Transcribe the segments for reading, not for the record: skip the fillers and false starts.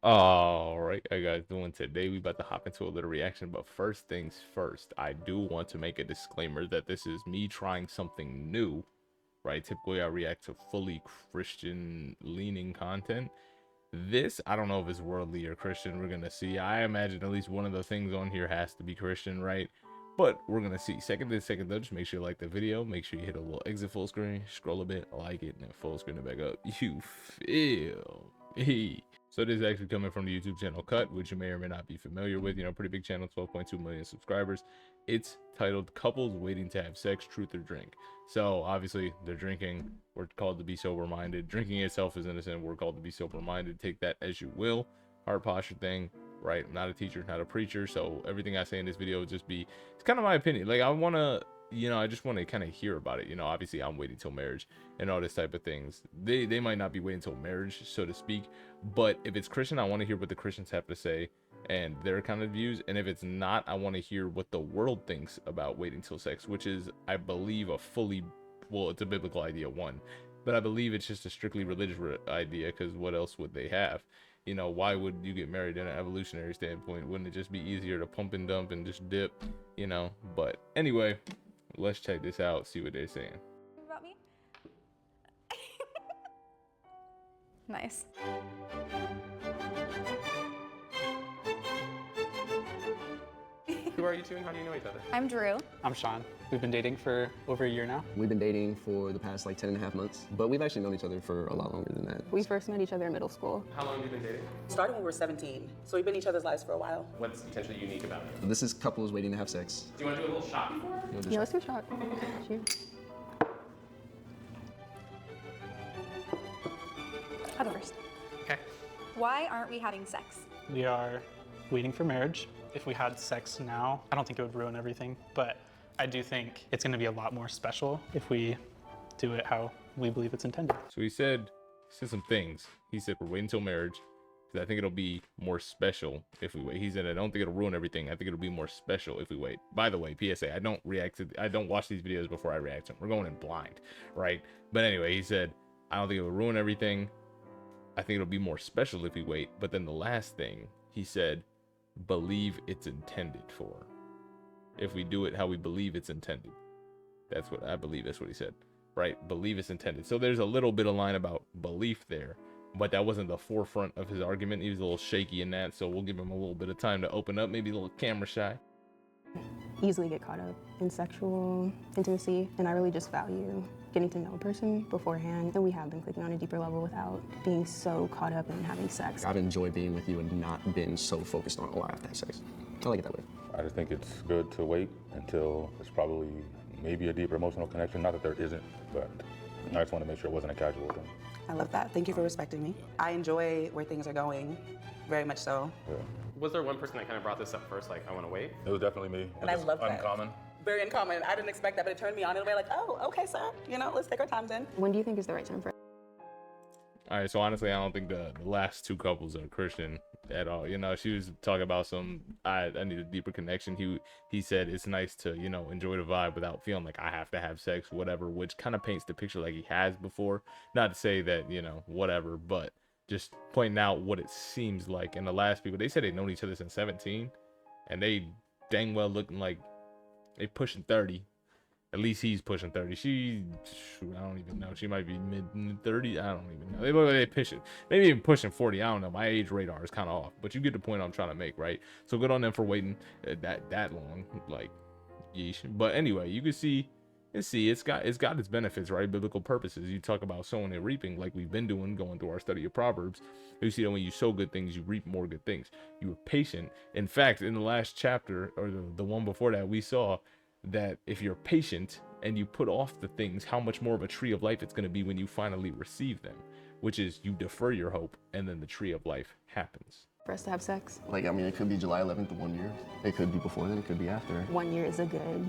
All right, I guys doing today. We about to hop into a little reaction, but first things first, I do want to make a disclaimer that this is me trying something new, right? Typically, I react to fully Christian leaning content. This, I don't know if it's worldly or Christian. We're gonna see. I imagine at least one of the things on here has to be Christian, right? But we're gonna see. Second though, just make sure you like the video. Make sure you hit a little exit full screen, scroll a bit, like it, and then full screen it back up. You feel me? So this is actually coming from the YouTube channel Cut, which you may or may not be familiar with. You know, pretty big channel, 12.2 million subscribers. It's titled Couples Waiting to Have Sex, Truth or Drink. So obviously they're drinking. We're called to be sober-minded. Drinking itself is innocent. We're called to be sober-minded. Take that as you will. Heart posture thing, right? I'm not a teacher, not a preacher. So everything I say in this video will just be, it's kind of my opinion. Like I want to, you know, I just want to kind of hear about it. You know, obviously I'm waiting till marriage and all this type of things. They might not be waiting till marriage, so to speak. But if it's Christian, I want to hear what the Christians have to say and their kind of views. And if it's not, I want to hear what the world thinks about waiting till sex, which is, I believe, a fully, well, it's a biblical idea, one, but I believe it's just a strictly religious idea, because what else would they have? You know, why would you get married in an evolutionary standpoint? Wouldn't it just be easier to pump and dump and just dip, you know? But anyway, let's check this out, see what they're saying. About me? Nice. Who are you two and how do you know each other? I'm Drew. I'm Sean. We've been dating for over a year now. We've been dating for the past like 10 and a half months, but we've actually known each other for a lot longer than that. We first met each other in middle school. How long have you been dating? Started when we were 17, so we've been in each other's lives for a while. What's potentially unique about it? This is couples waiting to have sex. Do you want to do a little shot before? Yeah, let's do a shot. Cheers. I'll go first. Okay. Why aren't we having sex? We are waiting for marriage. If we had sex now, I don't think it would ruin everything, but I do think it's gonna be a lot more special if we do it how we believe it's intended. So he said some things. He said we're waiting until marriage, because I think it'll be more special if we wait. He said I don't think it'll ruin everything. I think it'll be more special if we wait. By the way, PSA, I don't watch these videos before I react to them. We're going in blind, right? But anyway, he said I don't think it will ruin everything. I think it'll be more special if we wait. But then the last thing he said, believe it's intended for. If we do it how we believe it's intended. That's what I believe. That's what he said, right? Believe it's intended. So there's a little bit of line about belief there, but that wasn't the forefront of his argument. He was a little shaky in that, so we'll give him a little bit of time to open up, maybe a little camera shy. Easily get caught up in sexual intimacy, and I really just value getting to know a person beforehand, and we have been clicking on a deeper level without being so caught up in having sex. I've enjoyed being with you and not been so focused on, oh, I have to have sex. I like it that way. I just think it's good to wait until there's probably maybe a deeper emotional connection. Not that there isn't, but I just want to make sure it wasn't a casual thing. I love that. Thank you for respecting me. I enjoy where things are going, very much so. Yeah. Was there one person that kind of brought this up first, like, I want to wait? It was definitely me. And I It's love that. uncommon. Very uncommon. I didn't expect that, but it turned me on in a way like, oh, okay, sir. You know, let's take our time then. When do you think is the right time for it? All right, so honestly, I don't think the last two couples are Christian at all. You know, she was talking about I need a deeper connection. He said it's nice to, you know, enjoy the vibe without feeling like I have to have sex, whatever, which kind of paints the picture like he has before. Not to say that, you know, whatever, but just pointing out what it seems like. And the last people, they said they'd known each other since 17, and they dang well looking like they pushing 30. At least he's pushing 30. Shoot, I don't even know. She might be mid 30. I don't even know. They look like they pushing, maybe even pushing 40. I don't know. My age radar is kind of off, but you get the point I'm trying to make, right? So good on them for waiting that long, like, yeesh. But anyway, you can see it's got its benefits, right? Biblical purposes. You talk about sowing and reaping, like we've been doing, going through our study of Proverbs. You see that when you sow good things, you reap more good things. You are patient. In fact, in the last chapter, or the one before that, we saw that if you're patient and you put off the things, how much more of a tree of life it's going to be when you finally receive them, which is you defer your hope and then the tree of life happens. For us to have sex? Like, I mean, it could be July 11th, 1 year. It could be before then, it could be after. 1 year is a good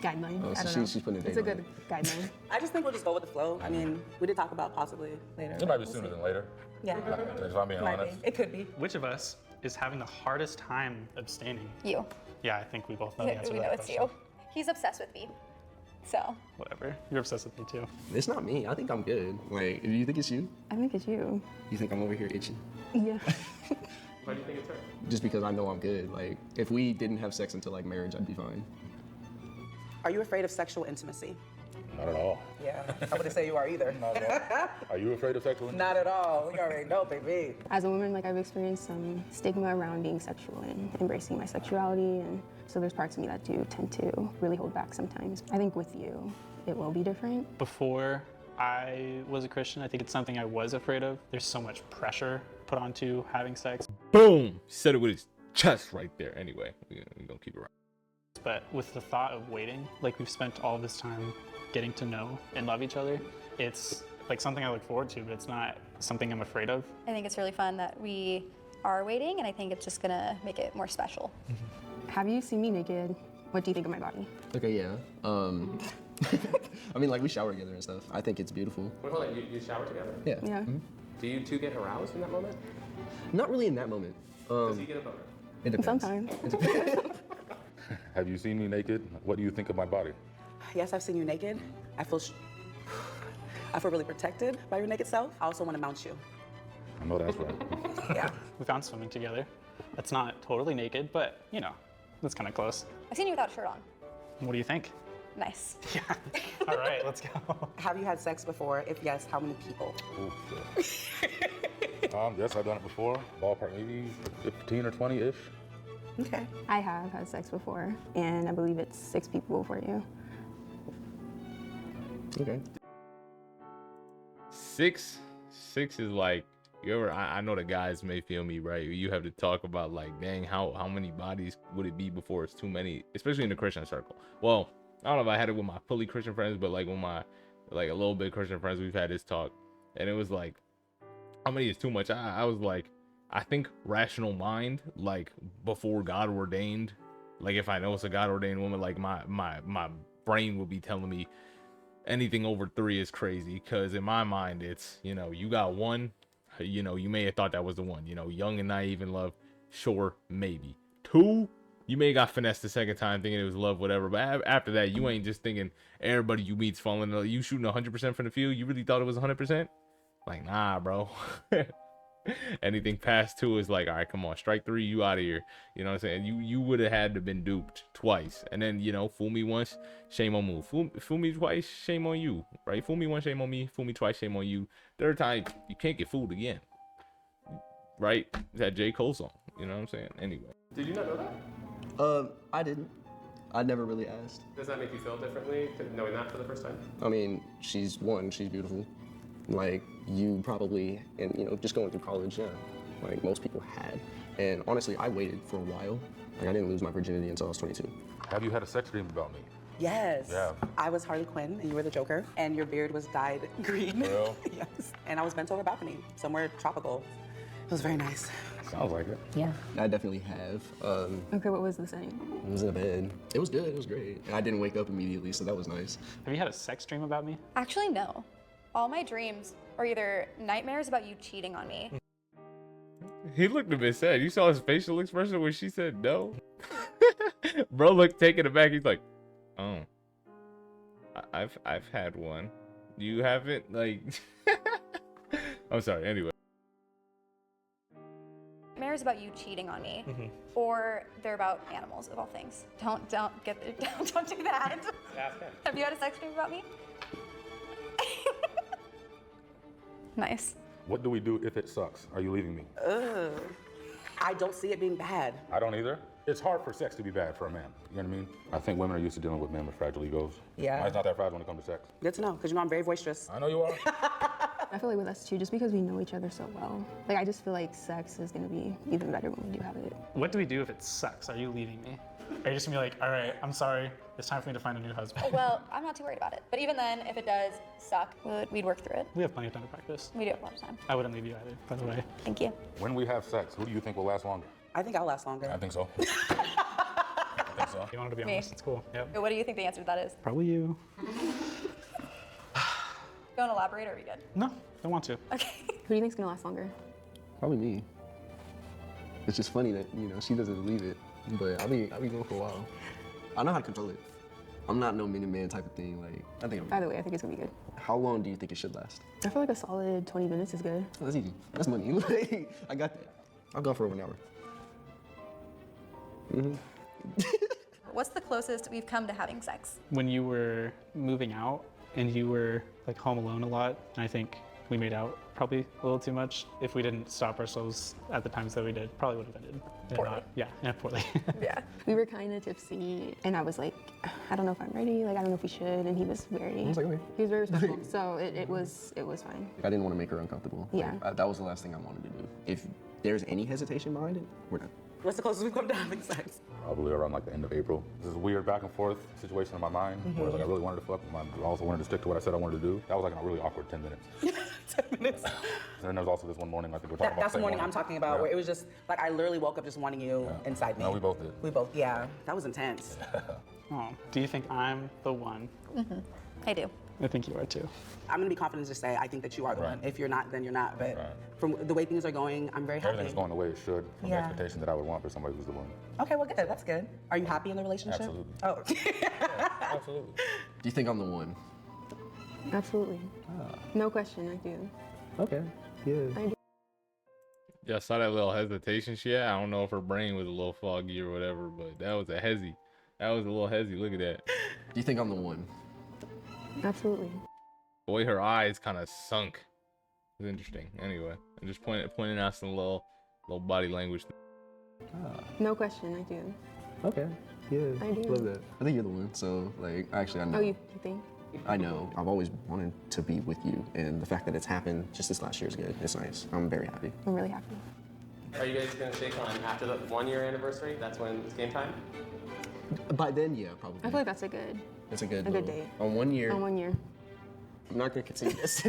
guideline. Oh, I so don't know. she's putting a date It's a on good it. guideline. I just think we'll just go with the flow. I mean, we did talk about possibly later. It might be sooner than later. Yeah. If I'm being Might be. honest. It could be. Which of us is having the hardest time abstaining? You. Yeah, I think we both know the answer We to know that it's question. you. He's obsessed with me. So. Whatever. You're obsessed with me too. It's not me. I think I'm good. Like, do you think it's you? I think it's you. You think I'm over here itching? Yeah. Why do you think it's her? Just because I know I'm good. Like, if we didn't have sex until like marriage, I'd be fine. Are you afraid of sexual intimacy? Not at all. Yeah, I wouldn't say you are either. Not at all. Are you afraid of sexual intimacy? Not at all. We already know, baby. As a woman, like I've experienced some stigma around being sexual and embracing my sexuality, and so there's parts of me that do tend to really hold back sometimes. I think with you, it will be different. Before I was a Christian, I think it's something I was afraid of. There's so much pressure put onto having sex. Boom! Said it with his chest right there. Anyway, we're gonna keep it right. But with the thought of waiting, like we've spent all this time getting to know and love each other, it's like something I look forward to, but it's not something I'm afraid of. I think it's really fun that we are waiting, and I think it's just gonna make it more special. Have you seen me naked? What do you think of my body? Okay, yeah. I mean, like, we shower together and stuff. I think it's beautiful. Wait, hold on, you shower together? Yeah. Yeah. Do you two get aroused in that moment? Not really in that moment. Does he get a boner? It depends. Sometimes. Have you seen me naked? What do you think of my body? Yes, I've seen you naked. I feel really protected by your naked self. I also want to mount you. I know that's right. Yeah. We found swimming together. That's not totally naked, but you know, that's kind of close. I've seen you without a shirt on. What do you think? Nice. Yeah. All right, let's go. Have you had sex before? If yes, how many people? Ooh, shit. Yes, I've done it before. Ballpark maybe 15 or 20-ish. Okay. I have had sex before, and I believe it's 6 people for you. Okay. Six is like, you ever, I know the guys may feel me, right? You have to talk about like, dang, how many bodies would it be before it's too many, especially in the Christian circle. Well, I don't know if I had it with my fully Christian friends, but like with my, like a little bit Christian friends, we've had this talk, and it was like, how many is too much? I was like, I think rational mind, like before God ordained, like if I know it's a God ordained woman, like my brain would be telling me anything over 3 is crazy, because in my mind it's, you know, you got 1, you know, you may have thought that was the one, you know, young and naive in love, sure, maybe. 2, you may have got finessed the second time thinking it was love, whatever, but after that you ain't just thinking everybody you meet's falling in love. You shooting 100% from the field, you really thought it was 100%? Like, nah, bro. Anything past 2 is like, all right, come on, strike 3, you out of here. You know what I'm saying? You would have had to been duped twice, and then, you know, fool me once, shame on me. Fool me twice, shame on you, right? Fool me once, shame on me. Fool me twice, shame on you. Third time, you can't get fooled again, right? That J. Cole song, you know what I'm saying? Anyway. Did you not know that? I didn't. I never really asked. Does that make you feel differently knowing that for the first time? I mean, she's beautiful. Like, you probably, and you know, just going through college, yeah, like most people had. And honestly, I waited for a while. Like, I didn't lose my virginity until I was 22. Have you had a sex dream about me? Yes. Yeah. I was Harley Quinn and you were the Joker, and your beard was dyed green. Well. Yes. And I was bent over a balcony, somewhere tropical. It was very nice. Sounds like it. Yeah. I definitely have. Okay, what was the setting? It was in a bed. It was good, it was great. And I didn't wake up immediately, so that was nice. Have you had a sex dream about me? Actually, no. All my dreams are either nightmares about you cheating on me. He looked a bit sad. You saw his facial expression when she said no? Bro looked taken aback. He's like, oh, I've had one. You haven't? Like, I'm sorry. Anyway. Nightmares about you cheating on me, or they're about animals of all things. Don't do that. Ask him. Have you had a sex dream about me? Nice. What do we do if it sucks? Are you leaving me? Ugh. I don't see it being bad. I don't either. It's hard for sex to be bad for a man. You know what I mean? I think women are used to dealing with men with fragile egos. Yeah. Mine's not that fragile when it comes to sex. Good to know, because you know I'm very boisterous. I know you are. I feel like with us too, just because we know each other so well, like I just feel like sex is gonna be even better when we do have it. What do we do if it sucks? Are you leaving me? Are you just gonna be like, all right, I'm sorry, it's time for me to find a new husband? Well, I'm not too worried about it. But even then, if it does suck, we'd work through it. We have plenty of time to practice. We do have a lot of time. I wouldn't leave you either, by the way. Thank you. When we have sex, who do you think will last longer? I think I'll last longer. I think so. I think so. You wanted to be Me. honest, it's cool. Yep. What do you think the answer to that is? Probably you. You want to elaborate, or are we good? No, don't want to. Okay. Who do you think's gonna last longer? Probably me. It's just funny that, you know, she doesn't believe it, but I'll be going for a while. I know how to control it. I'm not no minute man type of thing. Like, I think Either way, I think it's gonna be good. How long do you think it should last? I feel like a solid 20 minutes is good. Oh, that's easy. That's money. Like, I got that. I'll go for over an hour. What's the closest we've come to having sex? When you were moving out and you were like home alone a lot, and I think we made out probably a little too much. If we didn't stop ourselves at the times that we did, probably would have ended. Poorly. Yeah, poorly. Yeah. We were kind of tipsy, and I was like, I don't know if I'm ready. Like, I don't know if we should. And he was very, I was like, okay. he was very respectful. So it was fine. I didn't want to make her uncomfortable. Yeah. That was the last thing I wanted to do. If there's any hesitation behind it, we're done. What's the closest we've come to having sex? Probably around like the end of April. This is a weird back and forth situation in my mind where like I really wanted to fuck, but I also wanted to stick to what I said I wanted to do. That was like a really awkward 10 minutes. 10 minutes. And then there was also this one morning, I think we're talking about That's the morning I'm talking about, Yeah. where it was just like I literally woke up just wanting you inside me. No, we both did. We both, yeah. That was intense. Oh, do you think I'm the one? I do. I think you are too. I'm gonna be confident to say I think that you are the Right. one. If you're not, then you're not. But Right. from the way things are going, I'm very happy. Everything's going the way it should from the Yeah. expectation that I would want for somebody who's the one. Okay, well, good. That's good. Are you happy in the relationship? Absolutely. Oh. Absolutely. Do you think I'm the one? Absolutely. No question, I do. Okay. Yeah. Yeah, I saw that little hesitation she had. I don't know if her brain was a little foggy or whatever, but that was a hezzy. That was a little hezzy. Look at that. Do you think I'm the one? Absolutely. The way her eyes kind of sunk. It was interesting. Anyway, I'm just pointing out some little body language. No question, I do. Okay. Yeah. I do. Love that. I think you're the one. So, like, actually, I know. Oh, you think? I know. I've always wanted to be with you, and the fact that it's happened just this last year is good. It's nice. I'm very happy. I'm really happy. Are you guys gonna shake on after the 1-year anniversary? That's when it's game time? By then, yeah, probably. I feel like that's a good it's a good good little- date. On 1 year. on 1 year. I'm not gonna continue this.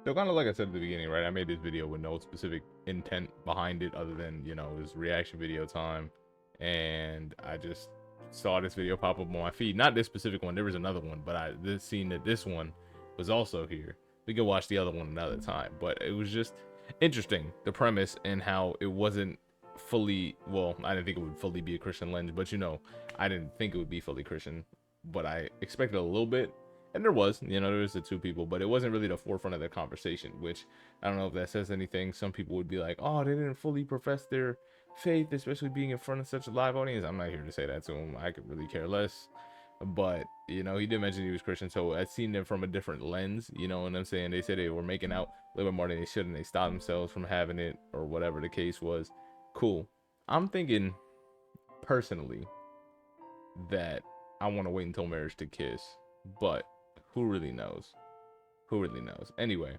So kind of like I said at the beginning, right? I made this video with no specific intent behind it other than, you know, it was reaction video time. And I just saw this video pop up on my feed. Not this specific one. There was another one, but I just seen that this one was also here. We could watch the other one another time. But it was just interesting, the premise and how it wasn't fully, well, I didn't think it would fully be a Christian lens, but you know, I didn't think it would be fully Christian, but I expected a little bit. And there was, you know, there was the two people, but it wasn't really the forefront of the conversation, which I don't know if that says anything. Some people would be like, oh, they didn't fully profess their faith, especially being in front of such a live audience. I'm not here to say that to him. I could really care less. But, you know, he did mention he was Christian, so I've seen them from a different lens, you know what I'm saying? They said they were making out a little bit more than they should, and they stopped themselves from having it, or whatever the case was. Cool. I'm thinking, personally, that I want to wait until marriage to kiss, but who really knows? Who really knows? Anyway,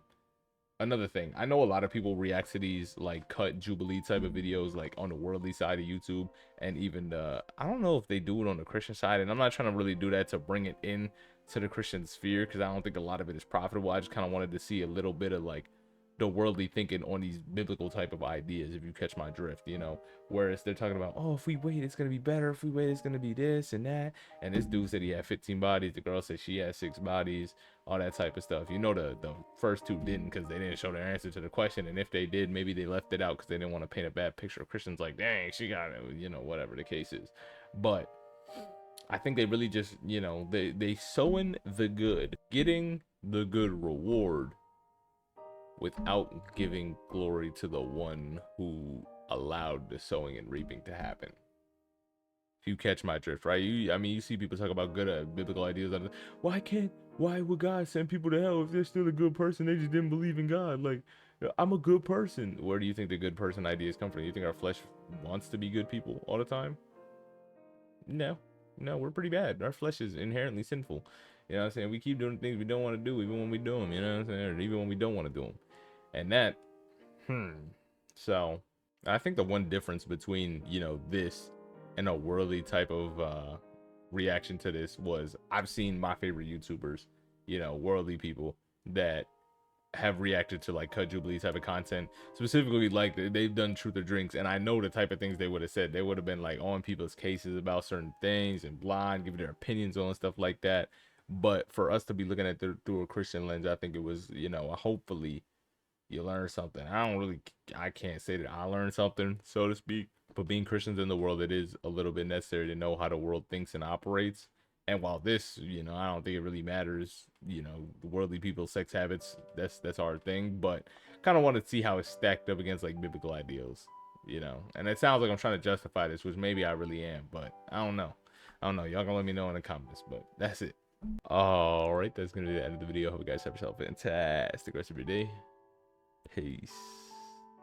another thing, I know a lot of people react to these like cut Jubilee type of videos, like on the worldly side of YouTube, and even the, I don't know if they do it on the Christian side, and I'm not trying to really do that to bring it in to the Christian sphere, because I don't think a lot of it is profitable. I just kind of wanted to see a little bit of like the worldly thinking on these biblical type of ideas, if you catch my drift, you know, whereas they're talking about, oh, if we wait it's gonna be better, if we wait it's gonna be this and that, and this dude said he had 15 bodies, the girl said she had 6 bodies, all that type of stuff. You know, the first two didn't, because they didn't show their answer to the question, and if they did, maybe they left it out because they didn't want to paint a bad picture of Christians, like, dang, she got it, you know, whatever the case is. But I think they really just, you know, they sowing the good, getting the good reward without giving glory to the one who allowed the sowing and reaping to happen. If you catch my drift, right? I mean, you see people talk about good biblical ideas. Why would God send people to hell if they're still a good person? They just didn't believe in God. Like, I'm a good person. Where do you think the good person ideas come from? You think our flesh wants to be good people all the time? No, we're pretty bad. Our flesh is inherently sinful. You know what I'm saying? We keep doing things we don't want to do, even when we do them, you know what I'm saying? Or even when we don't want to do them. And that, so I think the one difference between, you know, this and a worldly type of reaction to this was, I've seen my favorite YouTubers, you know, worldly people that have reacted to like cut Jubilee type of content, specifically like they've done Truth or Drinks, and I know the type of things they would have said. They would have been like on people's cases about certain things and blind, giving their opinions on stuff like that. But for us to be looking at it through a Christian lens, I think it was, you know, hopefully you learn something. I can't say that I learned something, so to speak, but being Christians in the world, it is a little bit necessary to know how the world thinks and operates. And while this, you know, I don't think it really matters, you know, worldly people's sex habits, that's our thing, but kind of want to see how it's stacked up against like biblical ideals, you know. And it sounds like I'm trying to justify this, which maybe I really am, but I don't know. Y'all gonna let me know in the comments, but that's it. All right, that's gonna be the end of the video. Hope you guys have yourself a fantastic rest of your day. Peace.